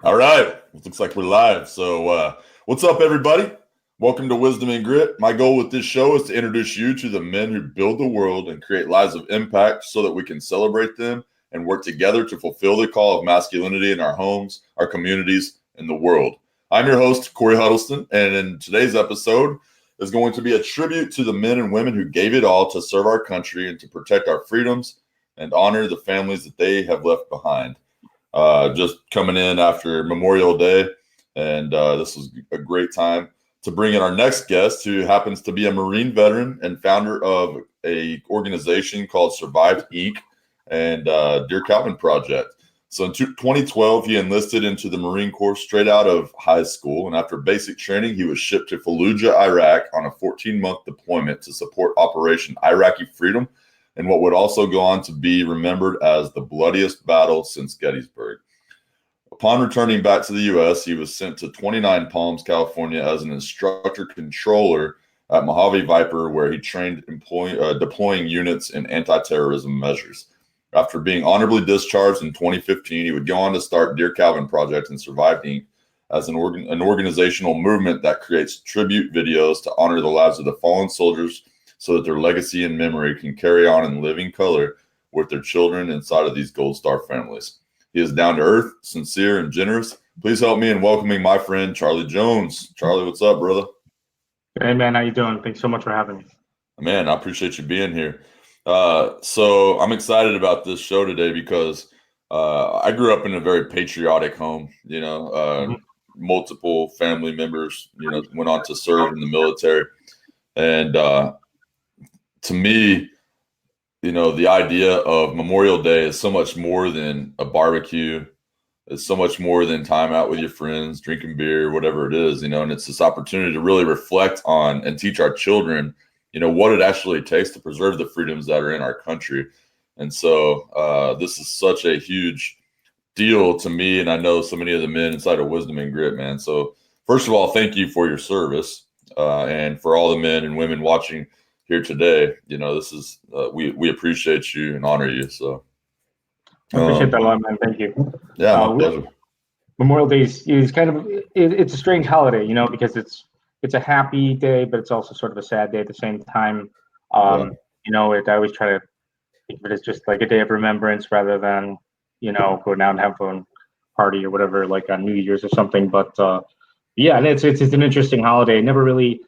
All right. It looks like we're live. So, what's up, everybody? Welcome to Wisdom and Grit. My goal with this show is to introduce you to the men who build the world and create lives of impact so that we can celebrate them and work together to fulfill the call of masculinity in our homes, our communities, and the world. I'm your host, Cory Huddleston, and in today's episode is going to be a tribute to the men and women who gave it all to serve our country and to protect our freedoms and honor the families that they have left behind. Just coming in after Memorial Day, and this was a great time to bring in our next guest, who happens to be a Marine veteran and founder of a organization called Survived Inc. and Dear Calvin Project. So in 2012, he enlisted into the Marine Corps straight out of high school, and after basic training, he was shipped to Fallujah, Iraq, on a 14-month deployment to support Operation Iraqi Freedom, and what would also go on to be remembered as the bloodiest battle since Gettysburg. Upon returning back to the U.S., he was sent to 29 Palms, California as an instructor controller at Mojave Viper, where he trained deploying units in anti-terrorism measures. After being honorably discharged in 2015, he would go on to start Dear Calvin Project and Survived Inc. as an organizational movement that creates tribute videos to honor the lives of the fallen soldiers so that their legacy and memory can carry on in living color with their children inside of these Gold Star families. He is down to earth, sincere, and generous. Please help me in welcoming my friend, Charlie Jones. Charlie, what's up, brother? Hey, man, how you doing? Thanks so much for having me. Man, I appreciate you being here. So I'm excited about this show today because I grew up in a very patriotic home, multiple family members, went on to serve in the military. And to me, the idea of Memorial Day is so much more than a barbecue. It's so much more than time out with your friends, drinking beer, whatever it is, and it's this opportunity to really reflect on and teach our children, what it actually takes to preserve the freedoms that are in our country. And so this is such a huge deal to me. And I know so many of the men inside of Wisdom and Grit, man. So first of all, thank you for your service. And for all the men and women watching here today, this is we appreciate you and honor you. So I appreciate that a lot, man. Thank you. Yeah, my pleasure. Memorial Day is kind of it's a strange holiday, because it's a happy day, but it's also sort of a sad day at the same time. I always try to think of it as just like a day of remembrance rather than go down and have a party or whatever, like on New Year's or something. But yeah, and it's an interesting holiday. Never really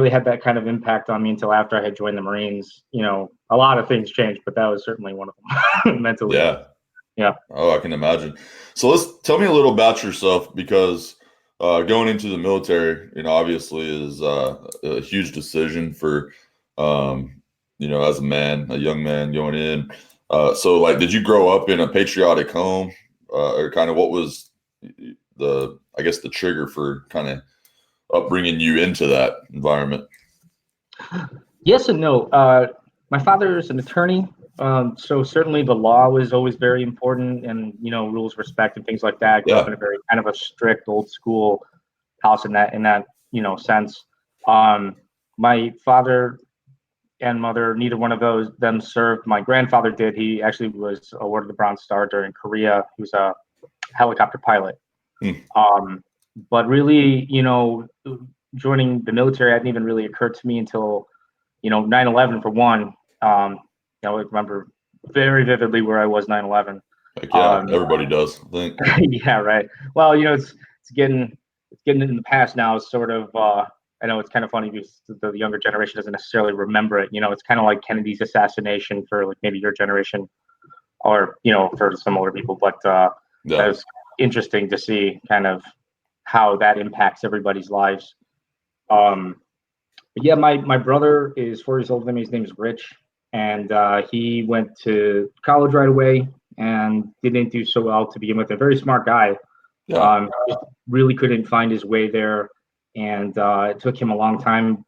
had that kind of impact on me until after I had joined the Marines. A lot of things changed, but that was certainly one of them mentally. Yeah. Oh, I can imagine. So tell me a little about yourself, because going into the military, obviously is a huge decision for, as a young man going in. So like, did you grow up in a patriotic home, or kind of what was the trigger for kind of upbringing you into that environment? Yes and no. My father is an attorney, so certainly the law was always very important, and rules, respect, and things like that. I grew up in a very kind of a strict, old school house in that sense. My father and mother, neither one of them served. My grandfather did. He actually was awarded the Bronze Star during Korea. He was a helicopter pilot. But really, joining the military hadn't even really occurred to me until, 9/11 for one. I remember very vividly where I was 9/11. Yeah, everybody does, I think. Yeah, right. Well, it's getting in the past now. It's sort of I know it's kind of funny because the younger generation doesn't necessarily remember it. It's kind of like Kennedy's assassination for like maybe your generation, or for some older people. But that was interesting to see kind of how that impacts everybody's lives. But yeah, my brother is 4 years older than me. His name is Rich, and he went to college right away and didn't do so well to begin with. A very smart guy. Just really couldn't find his way there, and it took him a long time.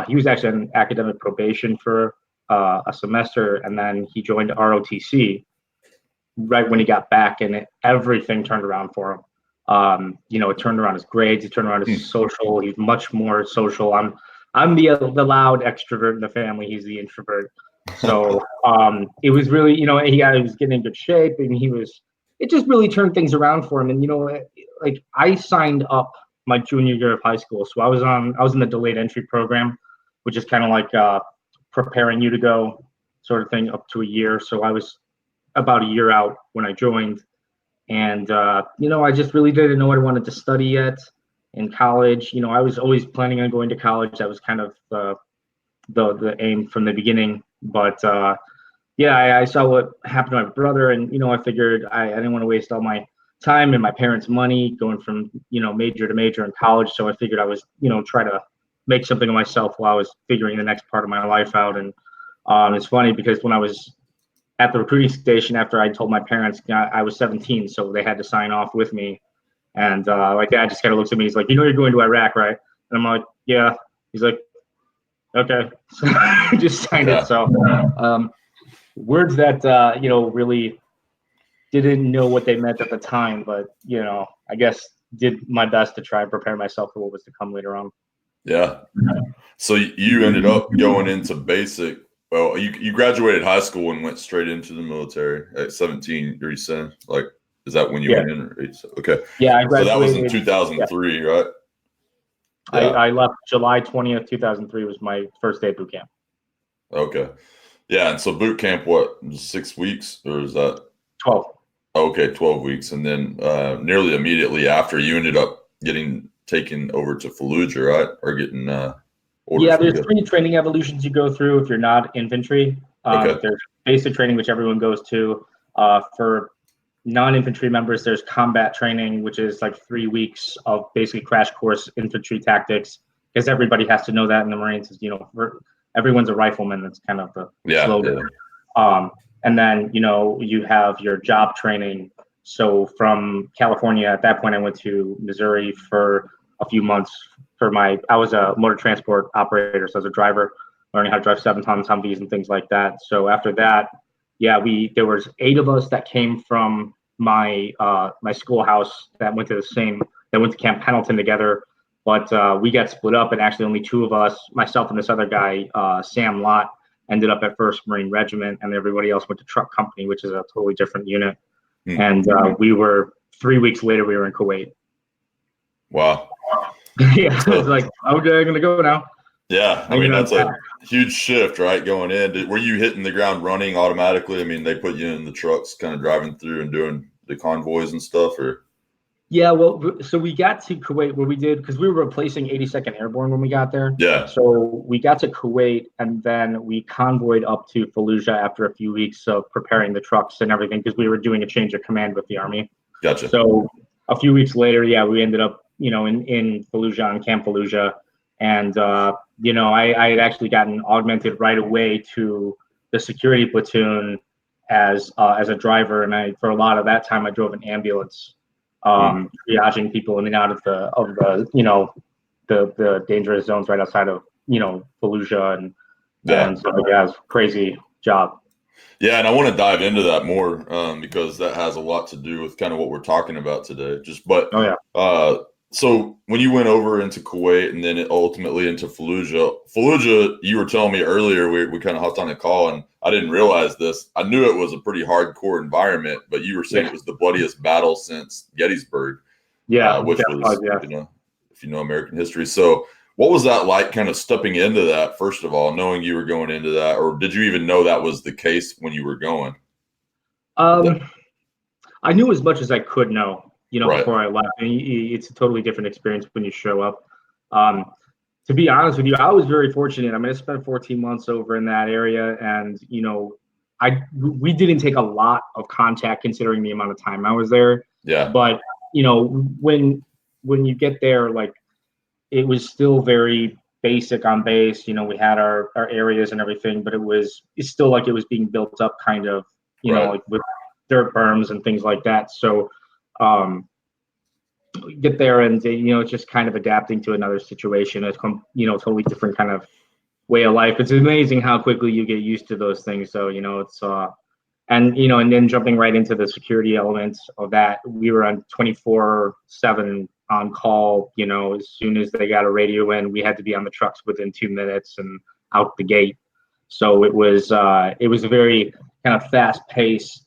He was actually on academic probation for a semester, and then he joined ROTC right when he got back, and everything turned around for him. It turned around his grades, it turned around his social. He's much more social. I'm the loud extrovert in the family. He's the introvert. So it was really, he was getting in good shape, and he was it just really turned things around for him. And, like I signed up my junior year of high school. So I was in the delayed entry program, which is kind of like preparing you to go sort of thing up to a year. So I was about a year out when I joined. And, I just really didn't know what I wanted to study yet in college. I was always planning on going to college. That was kind of the aim from the beginning. But I saw what happened to my brother, and I figured I didn't want to waste all my time and my parents' money going from major to major in college. So I figured I was try to make something of myself while I was figuring the next part of my life out. And it's funny because when I was at the recruiting station, after I told my parents I was 17, so they had to sign off with me. And my dad just kind of looks at me. He's like, you're going to Iraq, right? And I'm like, yeah. He's like, okay. So I just signed it. So words that, really didn't know what they meant at the time, but, I guess did my best to try and prepare myself for what was to come later on. Yeah. So you ended up going into basic. Well, you graduated high school and went straight into the military at 17. You're saying, like, is that when you went in? Okay. Yeah, I graduated. So that was in 2003, right? Yeah. I left July 20th, 2003 was my first day of boot camp. Okay. Yeah, and so boot camp, what, 6 weeks, or is that 12? Okay, 12 weeks, and then nearly immediately after, you ended up getting taken over to Fallujah, right? Or getting orders. Yeah, there's 3 training evolutions you go through if you're not infantry. Okay. There's basic training, which everyone goes to. For non-infantry members, there's combat training, which is like 3 weeks of basically crash course infantry tactics, because everybody has to know that in the Marines. Everyone's a rifleman. That's kind of the slogan. Yeah. And then, you have your job training. So from California, at that point, I went to Missouri for a few months I was a motor transport operator. So I was a driver, learning how to drive 7-ton Humvees and things like that. So after that, there was 8 of us that came from my schoolhouse that went to Camp Pendleton together. But we got split up, and actually only 2 of us, myself and this other guy, Sam Lott, ended up at 1st Marine Regiment, and everybody else went to Truck Company, which is a totally different unit. And we were 3 weeks later, we were in Kuwait. Wow. Yeah, so, it's like, okay, I'm gonna go now. Yeah, I mean, that's a huge shift, right? Going in, were you hitting the ground running automatically? I mean, they put you in the trucks, kind of driving through and doing the convoys and stuff, or? Yeah, well, so we got to Kuwait where we did, because we were replacing 82nd Airborne when we got there. Yeah. So we got to Kuwait, and then we convoyed up to Fallujah after a few weeks of preparing the trucks and everything, because we were doing a change of command with the Army. Gotcha. So a few weeks later, we ended up, in Fallujah, on Camp Fallujah. And, I had actually gotten augmented right away to the security platoon as a driver. And for a lot of that time, I drove an ambulance, triaging people in and out of the dangerous zones right outside of, Fallujah. And so, it was a crazy job. Yeah, and I want to dive into that more because that has a lot to do with kind of what we're talking about today. So when you went over into Kuwait and then ultimately into Fallujah, you were telling me earlier, we kind of hopped on a call, and I didn't realize this. I knew it was a pretty hardcore environment, but you were saying it was the bloodiest battle since Gettysburg. Yeah, which was, if you know American history. So what was that like, kind of stepping into that, first of all, knowing you were going into that, or did you even know that was the case when you were going? I knew as much as I could know. Right. Before I left. And it's a totally different experience when you show up. To be honest with you, I was very fortunate. I mean, I spent 14 months over in that area, and we didn't take a lot of contact considering the amount of time I was there. Yeah. But when you get there, like, it was still very basic on base. We had our areas and everything, but it's still like it was being built up, kind of, like with dirt berms and things like that. So. Get there and it's just kind of adapting to another situation. It's totally different kind of way of life. It's amazing how quickly you get used to those things. So it's and then jumping right into the security elements of that, we were on 24/7 on call. As soon as they got a radio in, we had to be on the trucks within 2 minutes and out the gate. So it was a very kind of fast pace.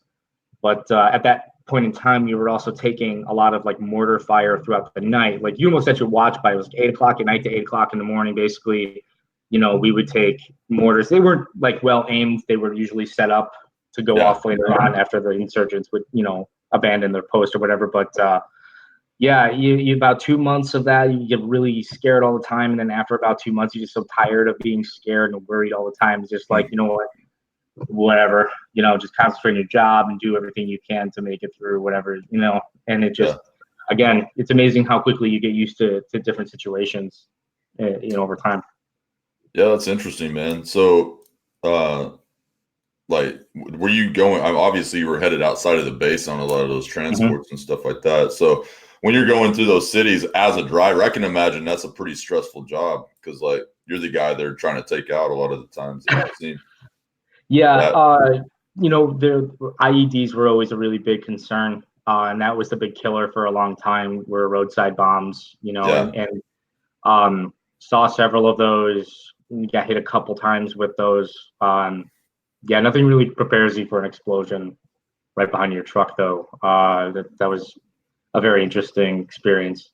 But at that point in time, we were also taking a lot of like mortar fire throughout the night. Like you almost set your watch by, it was 8 o'clock at night to 8 o'clock in the morning. Basically, we would take mortars. They weren't like well aimed. They were usually set up to go off later on after the insurgents would, abandon their post or whatever. But yeah, you about 2 months of that, you get really scared all the time. And then after about 2 months, you're just so tired of being scared and worried all the time. It's just like, you know what, whatever, just concentrate on your job and do everything you can to make it through whatever, and it just, again, it's amazing how quickly you get used to different situations, over time. Yeah, that's interesting, man. So, like, were you going, obviously you were headed outside of the base on a lot of those transports and stuff like that. So when you're going through those cities as a driver, I can imagine that's a pretty stressful job because like you're the guy they're trying to take out a lot of the times. Yeah, the IEDs were always a really big concern, and that was the big killer for a long time. Were roadside bombs, and saw several of those. Got hit a couple times with those. Yeah, nothing really prepares you for an explosion right behind your truck, though. That was a very interesting experience,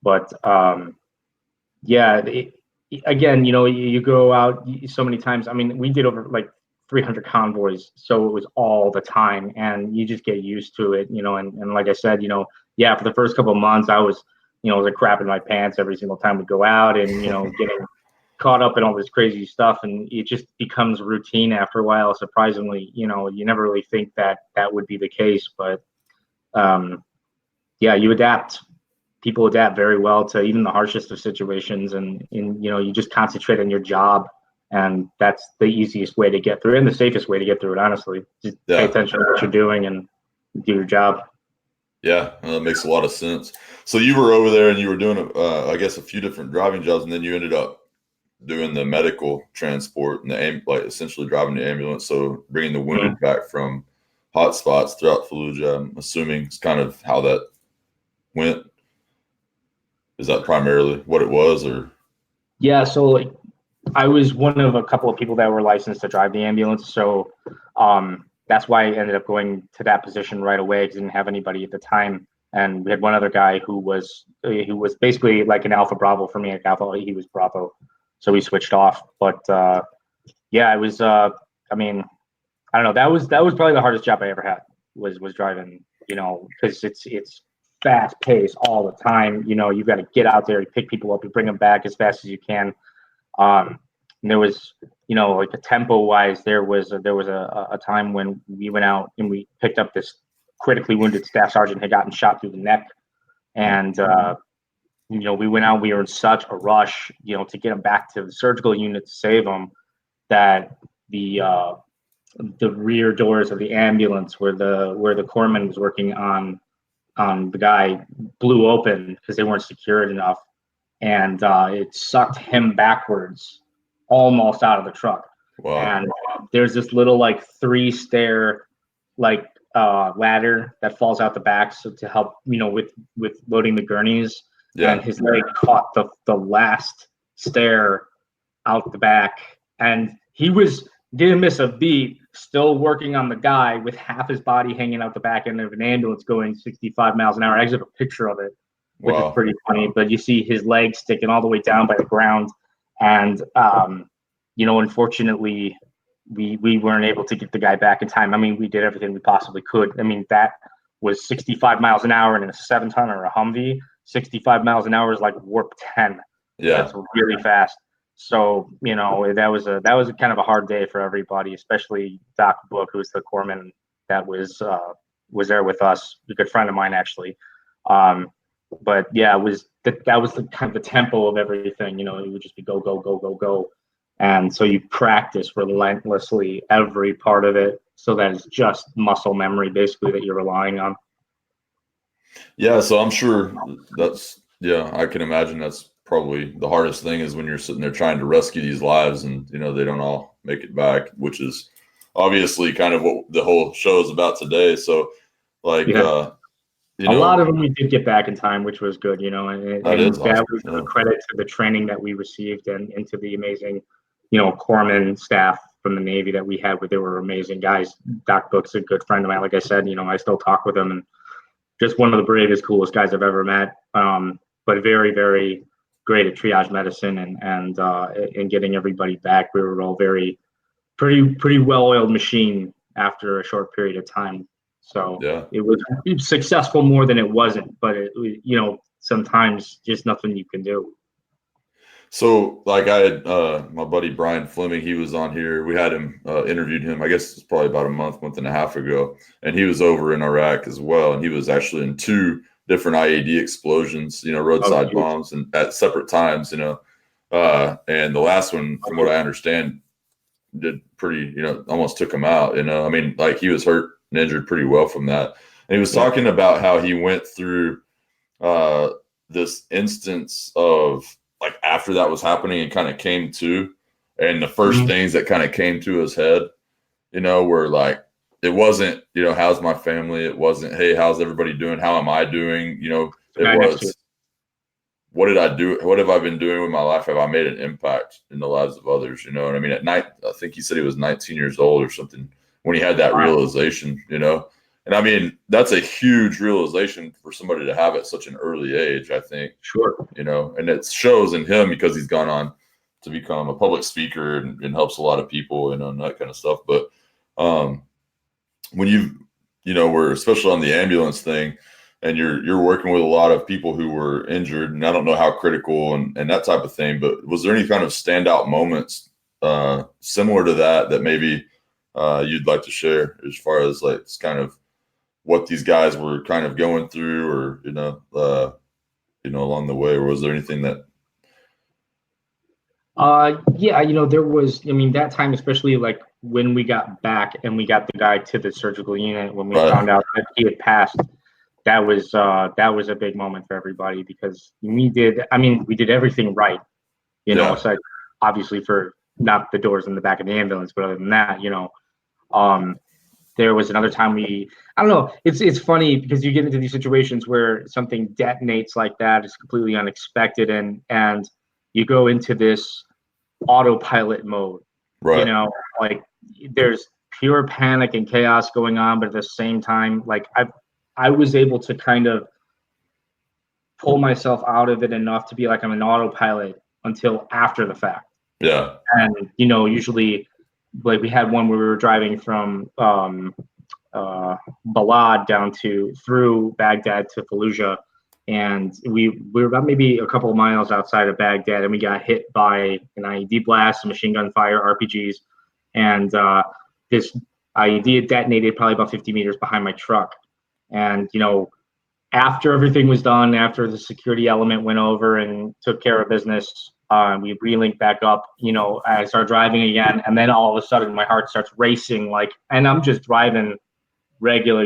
but yeah. Again, you go out so many times. I mean, we did over like 300 convoys, so it was all the time, and you just get used to it, and like I said, yeah, for the first couple of months, I was like crapping my pants every single time we go out, and getting caught up in all this crazy stuff, and it just becomes routine after a while. Surprisingly, you never really think that would be the case, but yeah, you adapt. People adapt very well to even the harshest of situations, and you just concentrate on your job, and that's the easiest way to get through it and the safest way to get through it, honestly. Just pay attention to what you're doing and do your job. Yeah, that makes a lot of sense. So you were over there and you were doing I guess a few different driving jobs, and then you ended up doing the medical transport and like essentially driving the ambulance, so bringing the wounded back from hot spots throughout Fallujah. I'm assuming it's kind of how that went. Is that primarily what it was, or? Yeah, so like I was one of a couple of people that were licensed to drive the ambulance, so that's why I ended up going to that position right away because I didn't have anybody at the time, and we had one other guy who was basically like an Alpha Bravo for me. Like Alpha, he was Bravo, so we switched off. But yeah, it was. I mean, I don't know. That was probably the hardest job I ever had was driving. Because it's fast paced all the time. You've got to get out there, you pick people up, you bring them back as fast as you can. And there was, like the tempo wise, there was a time when we went out and we picked up this critically wounded staff sergeant had gotten shot through the neck, and we went out. We were in such a rush, to get him back to the surgical unit to save him, that the rear doors of the ambulance where the corpsman was working on the guy blew open because they weren't secured enough, and it sucked him backwards almost out of the truck. Wow. And there's this little like 3-stair like ladder that falls out the back, so to help with loading the gurneys. And his leg caught the last stair out the back, and he didn't miss a beat, still working on the guy with half his body hanging out the back end of an ambulance going 65 miles an hour. I actually have a picture of it, which is pretty funny, but you see his legs sticking all the way down by the ground. And, unfortunately, we weren't able to get the guy back in time. I mean, we did everything we possibly could. I mean, that was 65 miles an hour in a 7-ton or a Humvee. 65 miles an hour is like warp 10. Yeah. That's really fast. So, that was a kind of a hard day for everybody, especially Doc Book, who's the corpsman that was there with us, a good friend of mine, actually. But yeah, that was the kind of the tempo of everything. It would just be go, go, go, go, go. And so you practice relentlessly every part of it, so that it's just muscle memory, basically, that you're relying on. Yeah, so I'm sure I can imagine that's probably the hardest thing is when you're sitting there trying to rescue these lives and, they don't all make it back, which is obviously kind of what the whole show is about today. So like, a lot of them we did get back in time, which was good, and awesome. That was a credit to the training that we received and to the amazing, corpsman staff from the Navy that we had. They were amazing guys. Doc Book's a good friend of mine. Like I said, I still talk with him, and just one of the bravest, coolest guys I've ever met. But very, very great at triage medicine and getting everybody back. We were all pretty well-oiled machine after a short period of time. So it was successful more than it wasn't, but sometimes just nothing you can do. So like I had my buddy Brian Fleming, he was on here. We had him interviewed him, I guess it's probably about a month and a half ago. And he was over in Iraq as well. And he was actually in 2 different IED explosions, roadside bombs and at separate times, and the last one, from what I understand, did pretty, almost took him out, I mean, like he was hurt and injured pretty well from that. And he was talking about how he went through this instance of like after that was happening and kind of came to, and the first things that kind of came to his head, were like, it wasn't, how's my family? It wasn't, hey, how's everybody doing? How am I doing? It was, what did I do? What have I been doing with my life? Have I made an impact in the lives of others? You know what I mean? At night, I think he said he was 19 years old or something when he had that realization, And I mean, that's a huge realization for somebody to have at such an early age, I think. Sure. And it shows in him because he's gone on to become a public speaker and helps a lot of people, and that kind of stuff. But when we're especially on the ambulance thing, and you're working with a lot of people who were injured, and I don't know how critical and that type of thing, but was there any kind of standout moments similar to that maybe you'd like to share as far as like it's kind of what these guys were kind of going through, or along the way, or was there anything that? There was. I mean, that time, especially like when we got back and we got the guy to the surgical unit, when we found out that he had passed, that was a big moment for everybody, because we did everything right, aside obviously for not the doors in the back of the ambulance, but other than that, there was another time I don't know, it's funny because you get into these situations where something detonates like that, it's completely unexpected, and you go into this autopilot mode, like there's pure panic and chaos going on, but at the same time, like I was able to kind of pull myself out of it enough to be like I'm an autopilot until after the fact. Yeah. And usually, like we had one where we were driving from Balad down through Baghdad to Fallujah, and we were about maybe a couple of miles outside of Baghdad, and we got hit by an IED blast, a machine gun fire, RPGs, and this IED had detonated probably about 50 meters behind my truck. And after everything was done, after the security element went over and took care of business, we relinked back up. I started driving again, and then all of a sudden my heart starts racing, and I'm just driving regular,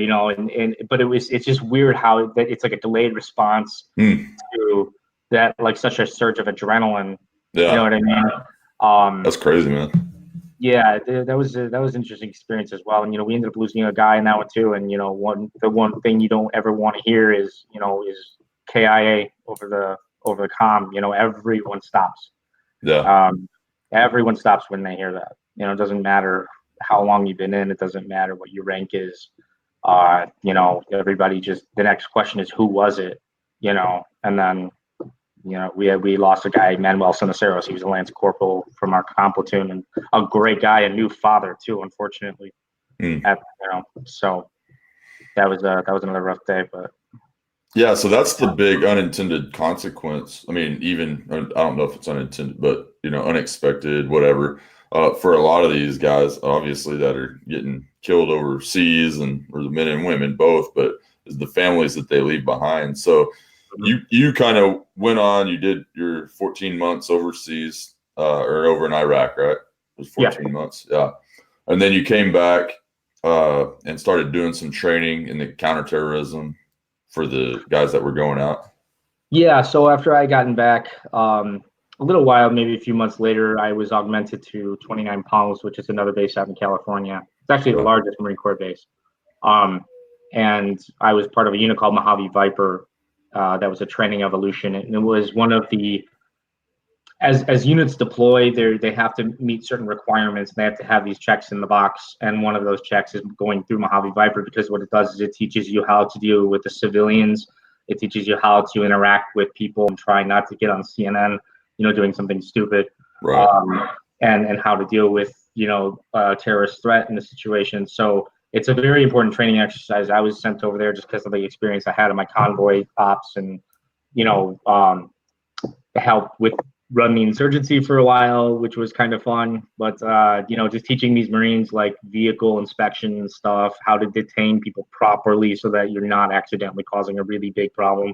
but it's just weird how that it's like a delayed response to that, like such a surge of adrenaline. Yeah. You know what I mean? That's crazy, man. Yeah, that was an interesting experience as well. And we ended up losing a guy in that one too. And the one thing you don't ever want to hear is KIA over the comm. Everyone stops. Yeah. Everyone stops when they hear that. It doesn't matter how long you've been in. It doesn't matter what your rank is. Everybody just, the next question is, who was it? And then we lost a guy, Manuel Sinaceros. He was a lance corporal from our comp platoon, and a great guy, a new father too, unfortunately. So that was another rough day, but. Yeah, so that's the big unintended consequence. I mean, even I don't know if it's unintended, but unexpected, whatever. For a lot of these guys, obviously, that are getting killed overseas, or the men and women both, but is the families that they leave behind. So you kind of went on. You did your 14 months overseas, or over in Iraq, right? It was 14 months, yeah. And then you came back and started doing some training in the counterterrorism for the guys that were going out? Yeah, so after I gotten back, a little while, maybe a few months later, I was augmented to 29 Palms, which is another base out in California. It's actually the largest Marine Corps base. And I was part of a unit called Mojave Viper that was a training evolution. And it was one of the as units deploy, they have to meet certain requirements. They have to have these checks in the box, and one of those checks is going through Mojave Viper, because what it does is it teaches you how to deal with the civilians. It teaches you how to interact with people and try not to get on CNN, doing something stupid, Right. And how to deal with a terrorist threat in the situation. So it's a very important training exercise. I was sent over there just because of the experience I had in my convoy ops, and help with run the insurgency for a while, which was kind of fun. But just teaching these Marines like vehicle inspection and stuff, how to detain people properly so that you're not accidentally causing a really big problem.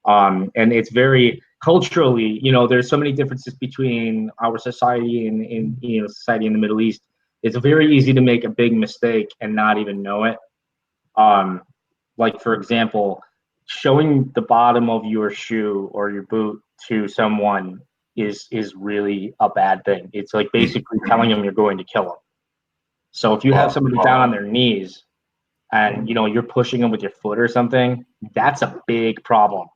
And it's very culturally, there's so many differences between our society and society in the Middle East. It's very easy to make a big mistake and not even know it. Like, for example, showing the bottom of your shoe or your boot to someone is really a bad thing. It's like basically telling them you're going to kill them. So if you have somebody down on their knees and you're pushing them with your foot or something, that's a big problem.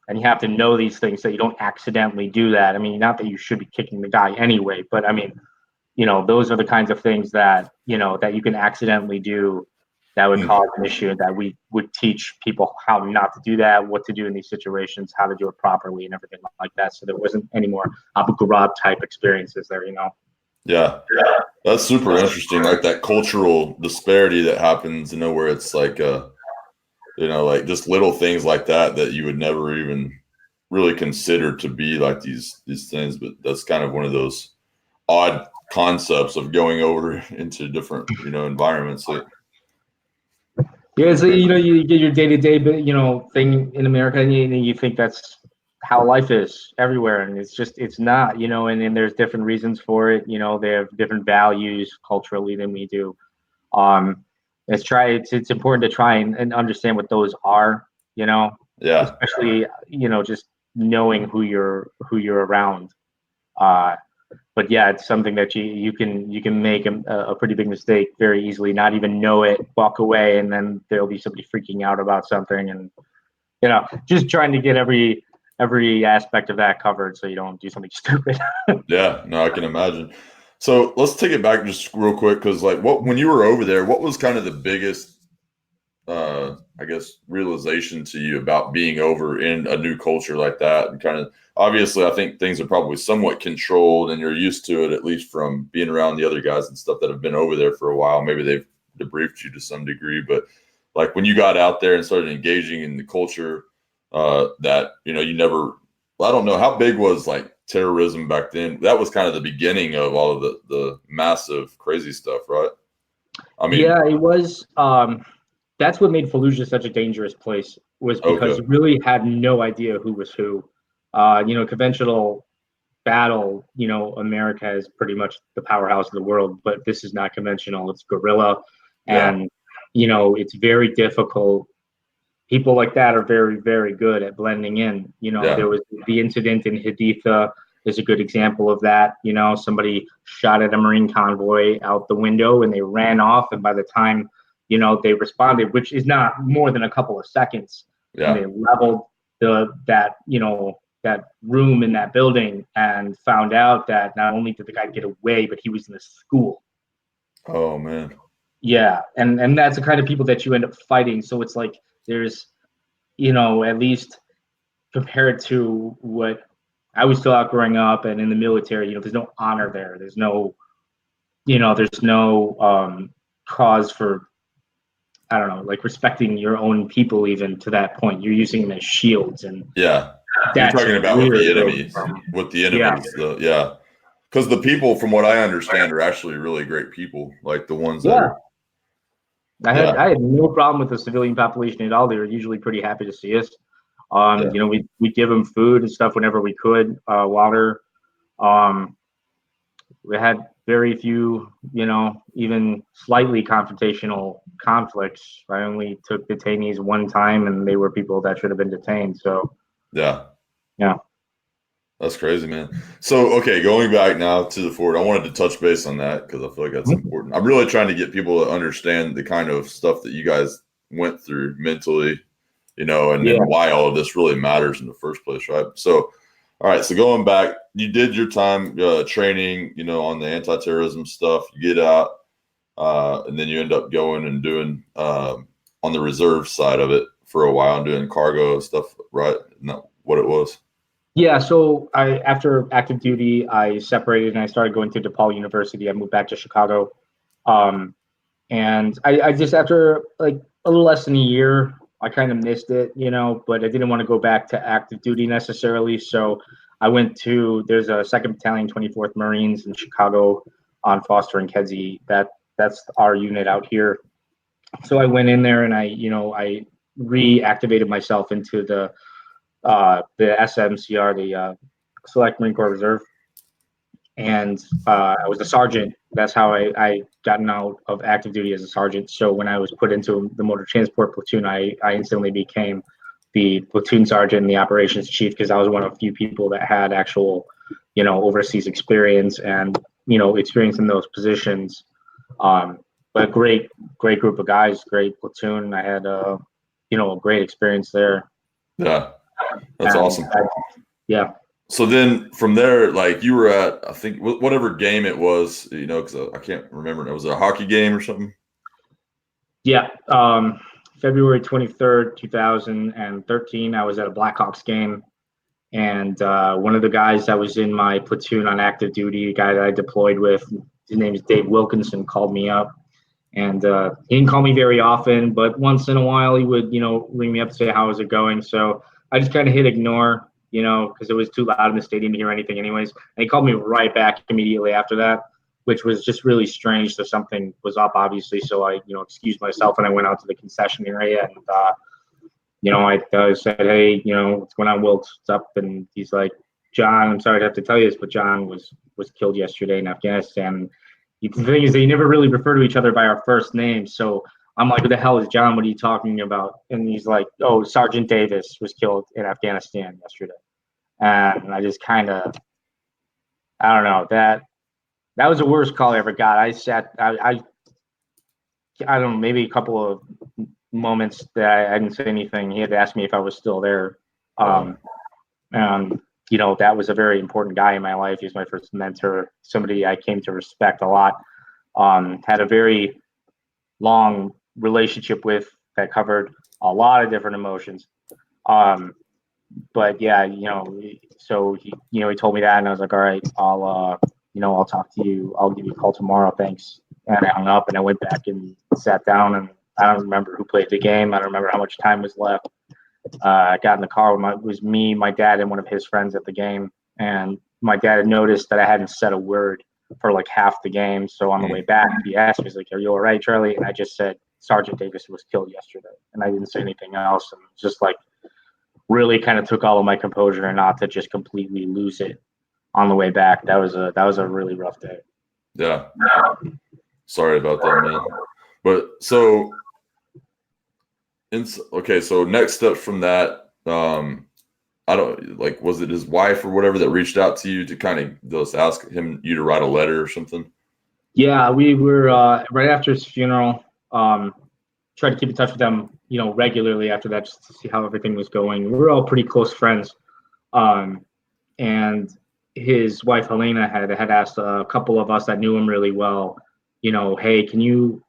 And you have to know these things so you don't accidentally do that. I mean, not that you should be kicking the guy anyway, but I mean, those are the kinds of things that that you can accidentally do that would cause an issue, that we would teach people how not to do that, what to do in these situations, how to do it properly and everything like that. So there wasn't any more Abu Ghraib type experiences there, Yeah. That's super interesting. Like that cultural disparity that happens, where it's like, like just little things like that you would never even really consider to be like these things. But that's kind of one of those odd concepts of going over into different, environments. Yeah, so you get your day-to-day, thing in America, and you think that's how life is everywhere, and it's not, and there's different reasons for it. They have different values culturally than we do. It's important to try and understand what those are, Yeah. especially just knowing who you're around. But yeah, it's something that you can make a pretty big mistake very easily, not even know it, walk away, and then there'll be somebody freaking out about something, and just trying to get every aspect of that covered so you don't do something stupid. Yeah, no, I can imagine. So let's take it back just real quick, because when you were over there, what was kind of the biggest I guess realization to you about being over in a new culture like that? And kind of obviously I think things are probably somewhat controlled and you're used to it, at least from being around the other guys and stuff that have been over there for a while. Maybe they've debriefed you to some degree, but like when you got out there and started engaging in the culture, that you never, I don't know, how big was like terrorism back then? That was kind of the beginning of all of the massive crazy stuff, right? I mean, yeah, it was. That's what made Fallujah such a dangerous place, was because you really had no idea who was who. Conventional battle, America is pretty much the powerhouse of the world, but this is not conventional. It's guerrilla, and it's very difficult. People like that are very, very good at blending in. There was the incident in Haditha is a good example of that. Somebody shot at a Marine convoy out the window and they ran off, and by the time they responded, which is not more than a couple of seconds, and they leveled that room in that building and found out that not only did the guy get away, but he was in the school. Oh man. Yeah, and that's the kind of people that you end up fighting. So it's like there's, at least compared to what I was still out growing up and in the military, there's no honor there. There's no, cause for, I don't know, like respecting your own people even to that point. You're using them as shields, and you're talking about with the enemies, because the people, from what I understand, are actually really great people, like the ones that I had no problem with the civilian population at all. They were usually pretty happy to see us. We give them food and stuff whenever we could, water. We had very few, even slightly confrontational conflicts. I only took detainees one time, and they were people that should have been detained. So, yeah. That's crazy, man. So, okay, going back now to the fort, I wanted to touch base on that because I feel like that's important. I'm really trying to get people to understand the kind of stuff that you guys went through mentally, and why all of this really matters in the first place, right? So, All right, so going back, you did your time training, on the anti-terrorism stuff. You get out, and then you end up going and doing on the reserve side of it for a while and doing cargo stuff, right? Isn't that what it was? Yeah, so after active duty, I separated and I started going to DePaul University. I moved back to Chicago. And I just, after like a little less than a year, I kind of missed it, but I didn't want to go back to active duty necessarily. So I went there's a 2nd Battalion, 24th Marines in Chicago on Foster and Kedzie. That's our unit out here. So I went in there and I reactivated myself into the SMCR, the Select Marine Corps Reserve. And I was a sergeant. That's how I gotten out of active duty as a sergeant. So when I was put into the motor transport platoon, I instantly became the platoon sergeant and the operations chief, because I was one of a few people that had actual, overseas experience and, experience in those positions. But great group of guys, great platoon. I had a great experience there. Yeah, that's awesome. Yeah. So then from there, like you were at, I think, whatever game it was, because I can't remember. Was it a hockey game or something? Yeah. February 23rd, 2013, I was at a Blackhawks game. And one of the guys that was in my platoon on active duty, a guy that I deployed with, his name is Dave Wilkinson, called me up. And he didn't call me very often, but once in a while he would, ring me up to say, how is it going? So I just kind of hit ignore, because it was too loud in the stadium to hear anything anyways. And he called me right back immediately after that, which was just really strange. So something was up, obviously. So I, excused myself and I went out to the concession area and, I said, hey, what's going on, Wilkes? What's up? And he's like, John, I'm sorry to have to tell you this, but John was killed yesterday in Afghanistan. The thing is, they never really refer to each other by our first name. So I'm like, what the hell is John? What are you talking about? And he's like, oh, Sergeant Davis was killed in Afghanistan yesterday. And I just kind of, I don't know, that was the worst call I ever got. I don't know, maybe a couple of moments that I didn't say anything. He had to ask me if I was still there. And that was a very important guy in my life. He was my first mentor, somebody I came to respect a lot. Had a very long relationship with that covered a lot of different emotions. But yeah, so he told me that, and I was like, all right, I'll talk to you. I'll give you a call tomorrow. Thanks. And I hung up and I went back and sat down, and I don't remember who played the game. I don't remember how much time was left. I got in the car it was me, my dad, and one of his friends at the game. And my dad had noticed that I hadn't said a word for like half the game. So on the way back, he asked me, he's like, are you all right, Charlie? And I just said, Sergeant Davis was killed yesterday. And I didn't say anything else. And just like really kind of took all of my composure and not to just completely lose it on the way back. That was a really rough day. Yeah. Sorry about that, man. But so okay, so next step from that, I don't like, was it his wife or whatever that reached out to you to kind of just ask you to write a letter or something? Yeah, we were right after his funeral. Tried to keep in touch with them, regularly after that, just to see how everything was going. We were all pretty close friends, and his wife Helena had asked a couple of us that knew him really well, hey, can you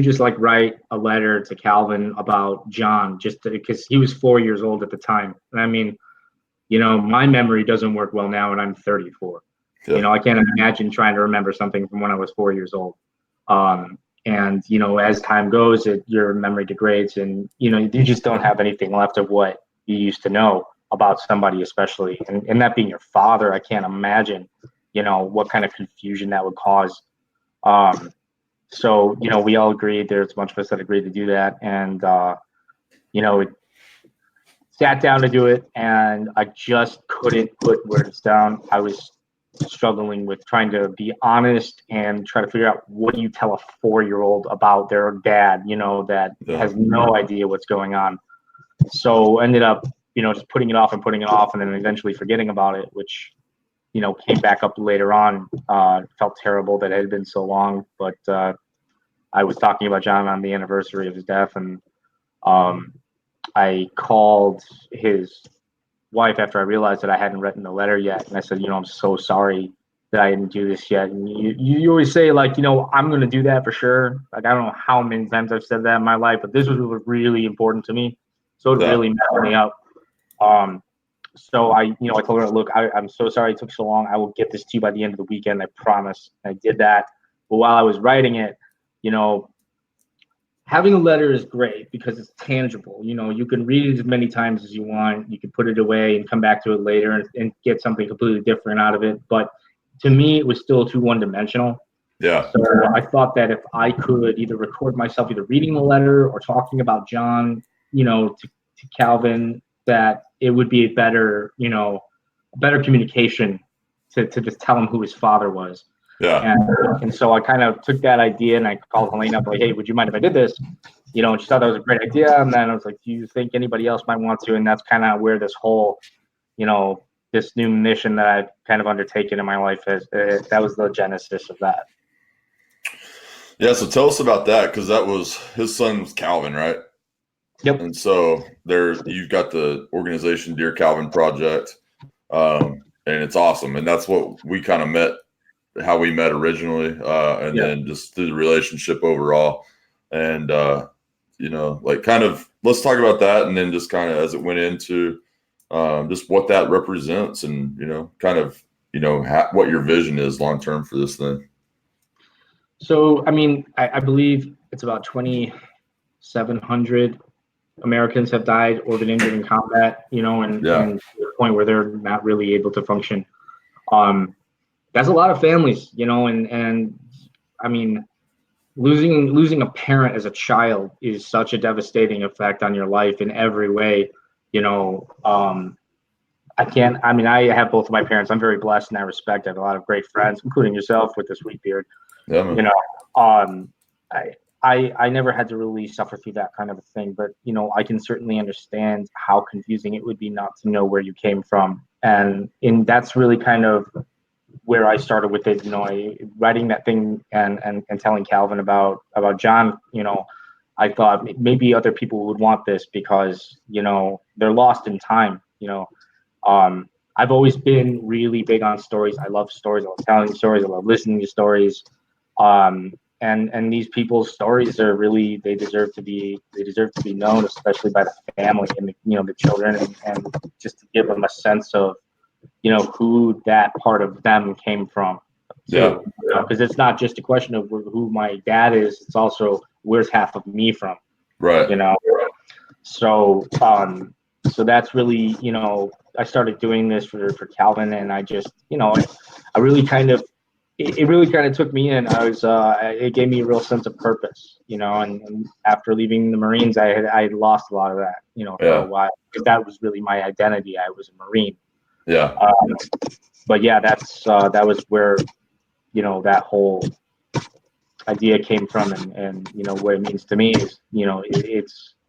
just like write a letter to Calvin about John, just because he was 4 years old at the time. And I mean, my memory doesn't work well now, and I'm 34. Yeah. I can't imagine trying to remember something from when I was 4 years old. And as time goes, your memory degrades, and you just don't have anything left of what you used to know about somebody, especially, and that being your father. I can't imagine, what kind of confusion that would cause. So we all agreed. There's a bunch of us that agreed to do that, and it sat down to do it, and I just couldn't put words down. I was struggling with trying to be honest and try to figure out, what do you tell a 4-year-old about their dad, that has no idea what's going on. So ended up, just putting it off, and then eventually forgetting about it, which, came back up later on. Felt terrible that it had been so long, but I was talking about John on the anniversary of his death, and I called his wife after I realized that I hadn't written the letter yet, and I said, I'm so sorry that I didn't do this yet. And you always say, like, I'm going to do that for sure. Like, I don't know how many times I've said that in my life, but this was really important to me. So it really messed me up. So I told her, look, I'm so sorry it took so long. I will get this to you by the end of the weekend. I promise. And I did that. But while I was writing it, having a letter is great because it's tangible. You can read it as many times as you want. You can put it away and come back to it later and get something completely different out of it. But to me, it was still too one-dimensional. Yeah. So I thought that if I could either record myself either reading the letter or talking about John, to Calvin, that it would be a better communication to just tell him who his father was. Yeah. And so I kind of took that idea and I called Helena up like, hey, would you mind if I did this? And she thought that was a great idea. And then I was like, do you think anybody else might want to? And that's kind of where this whole, this new mission that I've kind of undertaken in my life is. That was the genesis of that. Yeah. So tell us about that, because that was his son was Calvin, right? Yep. And so you've got the organization Dear Calvin Project, and it's awesome. And that's what we kind of met, how we met originally, and then just through the relationship overall. And, like kind of, let's talk about that. And then just kind of as it went into just what that represents and, kind of, what your vision is long-term for this thing. So, I mean, I believe it's about 2,700 Americans have died or been injured in combat, and to the point where they're not really able to function. That's a lot of families, and I mean, losing a parent as a child is such a devastating effect on your life in every way. I have both of my parents. I'm very blessed in that respect. I have a lot of great friends, including yourself with the sweet beard. Yeah, man. I never had to really suffer through that kind of a thing, but I can certainly understand how confusing it would be not to know where you came from, and that's really kind of where I started with it. Writing that thing and telling Calvin about John. I thought maybe other people would want this because they're lost in time. I've always been really big on stories. I love stories. I love telling stories. I love listening to stories. And these people's stories are really, they deserve to be known, especially by the family and the children, and just to give them a sense of who that part of them came from. Yeah. Because it's not just a question of who my dad is, it's also where's half of me from. Right. So that's really, I started doing this for Calvin, and I just, I really kind of, it really kind of took me in. It gave me a real sense of purpose, and after leaving the Marines, I lost a lot of that, for a while, because that was really my identity. I was a Marine. Yeah. But yeah, that was where, that whole idea came from, and what it means to me is,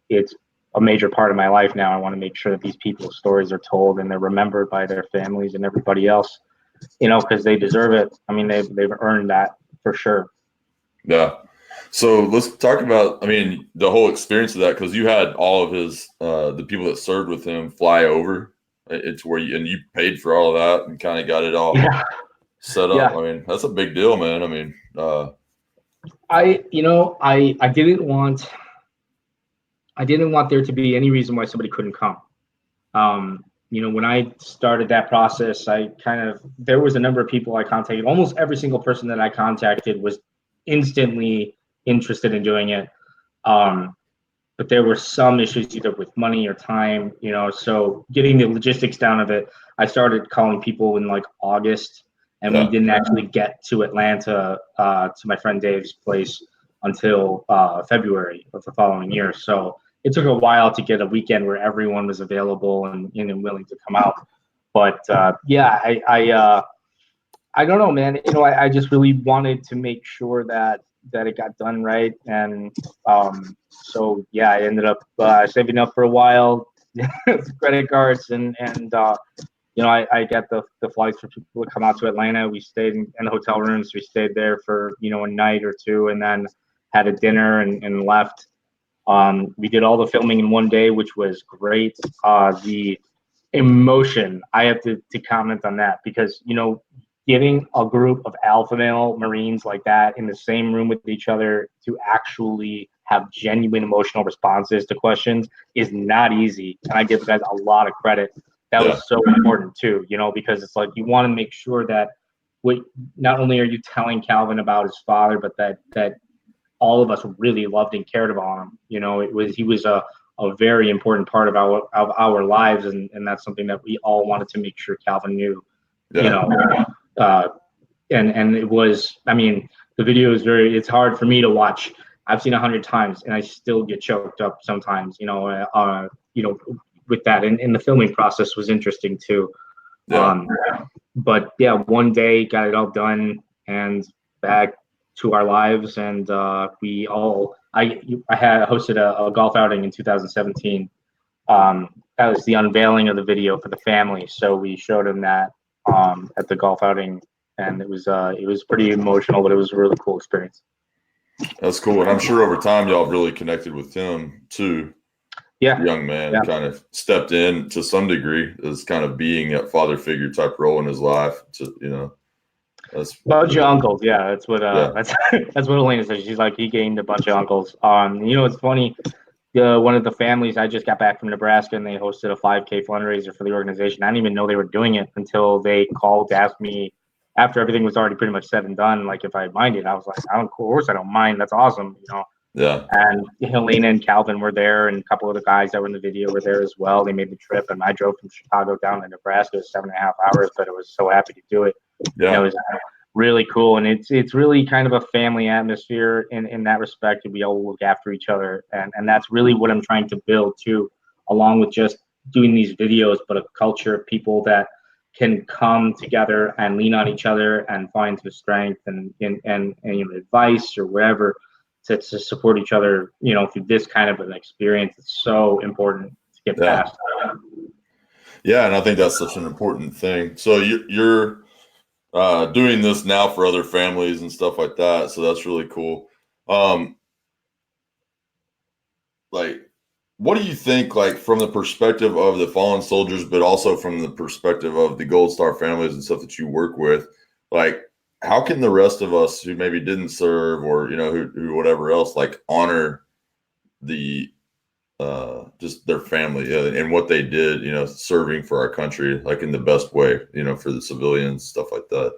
it's a major part of my life now. I want to make sure that these people's stories are told and they're remembered by their families and everybody else, because they deserve it. I mean, they've earned that for sure. Yeah. So let's talk about, the whole experience of that, because you had all of his, the people that served with him fly over. It's where you paid for all of that and kind of got it all set up. Yeah. That's a big deal, man. I didn't want there to be any reason why somebody couldn't come. When I started that process, there was a number of people I contacted. Almost every single person that I contacted was instantly interested in doing it. But there were some issues either with money or time, so getting the logistics down of it, I started calling people in like August, and we didn't actually get to Atlanta, to my friend Dave's place until February of the following year. So it took a while to get a weekend where everyone was available and willing to come out. But I don't know, man. I just really wanted to make sure that it got done right, and so yeah, I ended up saving up for a while, credit cards, and I got the flights for people to come out to Atlanta. We stayed in the hotel rooms. We stayed there for a night or two, and then had a dinner and left. We did all the filming in one day, which was great. The Emotion. I have to comment on that because, getting a group of alpha male Marines like that in the same room with each other to actually have genuine emotional responses to questions is not easy. And I give guys a lot of credit. That was so important too, because it's like you want to make sure that not only are you telling Calvin about his father, but that all of us really loved and cared about him. He was a very important part of our lives, and that's something that we all wanted to make sure Calvin knew. And it was, the video is it's hard for me to watch. I've seen 100 times and I still get choked up sometimes, with that. And the filming process was interesting too. But yeah, one day got it all done and back to our lives. And I had hosted a golf outing in 2017. That was the unveiling of the video for the family. So we showed them that at the golf outing, and it was pretty emotional, but it was a really cool experience. That's cool. And I'm sure over time y'all have really connected with him too. Yeah. The young man kind of stepped in to some degree as kind of being a father figure type role in his life. That's bunch of uncles. Yeah, that's what that's what Elena says. She's like, he gained a bunch of uncles. It's funny. One of the families, I just got back from Nebraska and they hosted a 5K fundraiser for the organization. I didn't even know they were doing it until they called to ask me after everything was already pretty much said and done, like if I minded. I was like, of course I don't mind. That's awesome, Yeah. And Helena and Calvin were there, and a couple of the guys that were in the video were there as well. They made the trip, and I drove from Chicago down to Nebraska. It was 7.5 hours, but I was so happy to do it. Yeah. It was really cool, and it's really kind of a family atmosphere in that respect, and we all look after each other, and that's really what I'm trying to build too, along with just doing these videos, but a culture of people that can come together and lean on each other and find the strength and advice or whatever to support each other, through this kind of an experience. It's so important to get past. Yeah, and I think that's such an important thing. So you're doing this now for other families and stuff like that. So that's really cool. What do you think, from the perspective of the fallen soldiers, but also from the perspective of the Gold Star families and stuff that you work with, how can the rest of us who maybe didn't serve or, who whatever else, honor the, just their family and what they did, serving for our country, in the best way, for the civilians, stuff like that.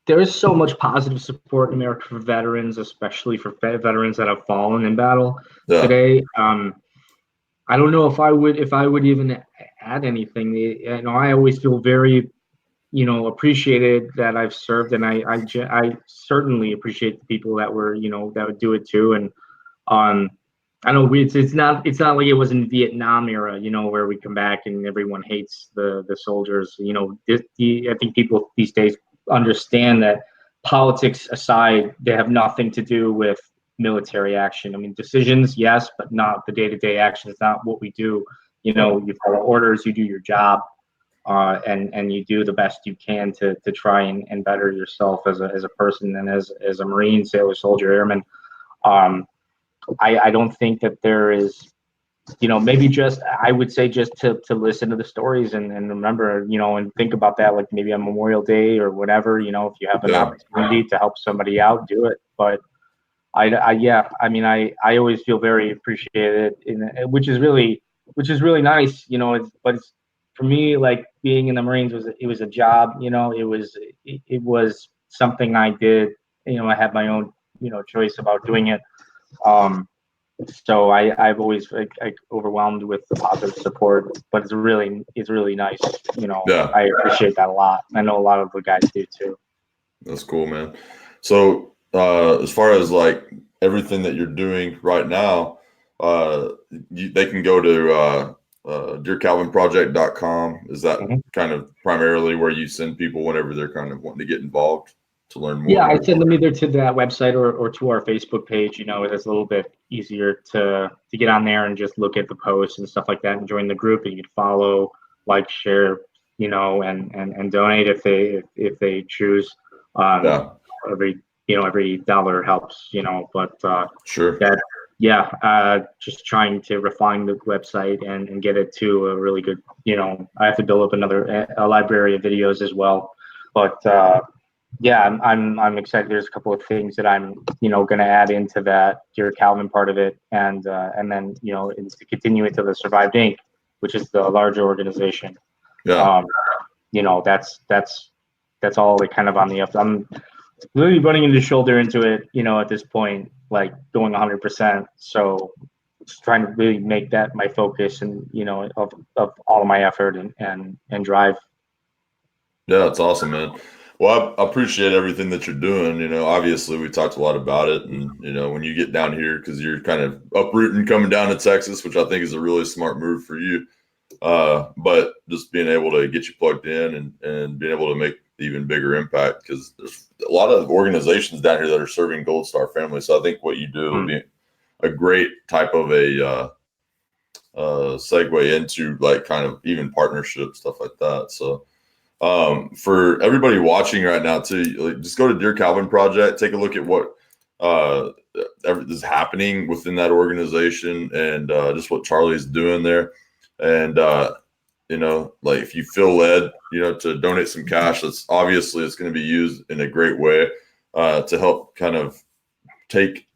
There is so much positive support in America for veterans, especially for veterans that have fallen in battle today. I don't know if I would even add anything. I always feel very, appreciated that I've served, and I certainly appreciate the people that were, that would do it too. And I know it's not like it was in Vietnam era, where we come back and everyone hates the soldiers. I think people these days understand that politics aside, they have nothing to do with military action. Decisions, yes, but not the day-to-day action. It's not what we do. You follow orders, you do your job, and you do the best you can to try and better yourself as a person and as a Marine, sailor, soldier, airman. I don't think that there is, maybe just, I would say just to listen to the stories and remember, and think about that, like maybe on Memorial Day or whatever, if you have an opportunity to help somebody out, do it. But I always feel very appreciated, which is really nice, but it's, for me, like being in the Marines was a job, it was something I did, I had my own, choice about doing it. So I've always overwhelmed with the positive support, but it's really nice. I appreciate that a lot. I know a lot of the guys do too. That's cool, man. So as far as everything that you're doing right now, they can go to dearcalvinproject.com. Is that kind of primarily where you send people whenever they're kind of wanting to get involved to learn more? Yeah, I send them either to that website or to our Facebook page. It's a little bit easier to get on there and just look at the posts and stuff like that and join the group, and you can follow, like, share, and donate if they choose. Every dollar helps, but sure. Just trying to refine the website and get it to a really good, I have to build up a library of videos as well. But I'm excited. There's a couple of things that I'm, going to add into that Dear Calvin part of it. And then, it's to continue into the Survived Inc., which is the larger organization. Yeah. That's all like kind of on the up. I'm really running into shoulder into it, at this point, like going 100%. So just trying to really make that my focus and, of all of my effort and drive. Yeah, that's awesome, man. Well, I appreciate everything that you're doing. Obviously we talked a lot about it, and when you get down here, because you're kind of uprooting coming down to Texas, which I think is a really smart move for you. But just being able to get you plugged in and being able to make even bigger impact, because there's a lot of organizations down here that are serving Gold Star families. So I think what you do will be a great type of a segue into like kind of even partnership stuff like that. So for everybody watching right now too, just go to Dear Calvin Project, take a look at what is happening within that organization, and just what Charlie's doing there. And like if you feel led, to donate some cash, that's obviously it's going to be used in a great way to help kind of take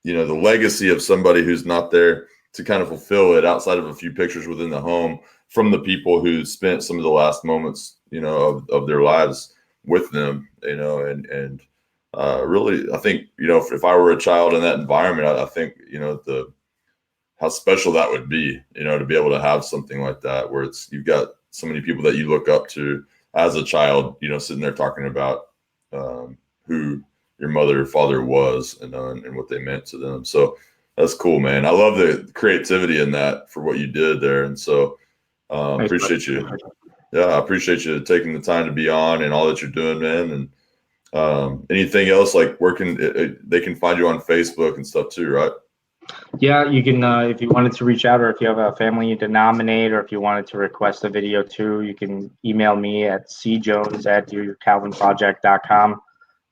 the legacy of somebody who's not there, to kind of fulfill it outside of a few pictures within the home from the people who spent some of the last moments of their lives with them, and really I think if I were a child in that environment, I think how special that would be, to be able to have something like that, where you've got so many people that you look up to as a child, sitting there talking about who your mother or father was, and what they meant to them. So that's cool, man. I love the creativity in that for what you did there. And so appreciate you. Yeah, I appreciate you taking the time to be on and all that you're doing, man. And anything else, like where they can find you on Facebook and stuff too, right? Yeah, you can, if you wanted to reach out, or if you have a family to nominate, or if you wanted to request a video too, you can email me at cjones@yourcalvinproject.com.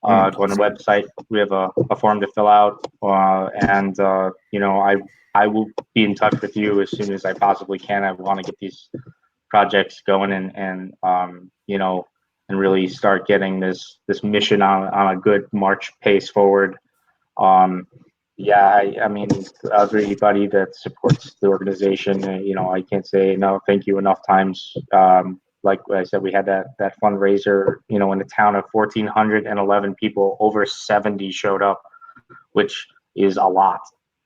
Go on the website. We have a form to fill out, and I will be in touch with you as soon as I possibly can. I want to get these projects going and really start getting this mission on a good march pace forward. I mean, everybody that supports the organization, I can't say no thank you enough times. Like I said, we had that fundraiser, in a town of 1,411 people, over 70 showed up, which is a lot,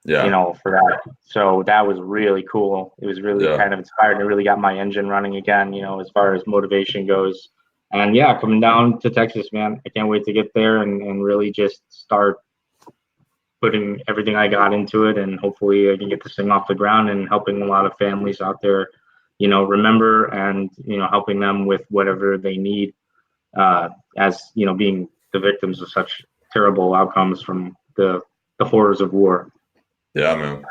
for that. So that was really cool. It was really kind of inspired. It really got my engine running again, as far as motivation goes. And coming down to Texas, man, I can't wait to get there and really just start putting everything I got into it, and hopefully I can get this thing off the ground and helping a lot of families out there, remember, and, helping them with whatever they need, as, being the victims of such terrible outcomes from the horrors of war. Yeah, man.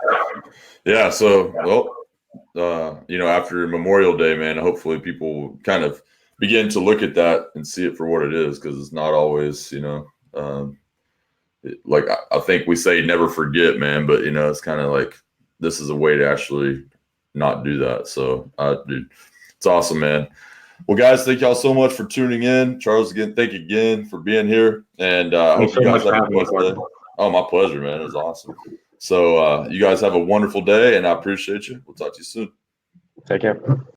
Yeah. So, after Memorial Day, man, hopefully people kind of begin to look at that and see it for what it is, because it's not always, like I think we say never forget, man, but it's kind of like this is a way to actually not do that. So dude, it's awesome, man. Well, guys, thank y'all so much for tuning in. Charles, again, thank you again for being here, and I hope you guys have a blessed day. Oh, my pleasure, man. It was awesome. So you guys have a wonderful day, and I appreciate you. We'll talk to you soon. Take care.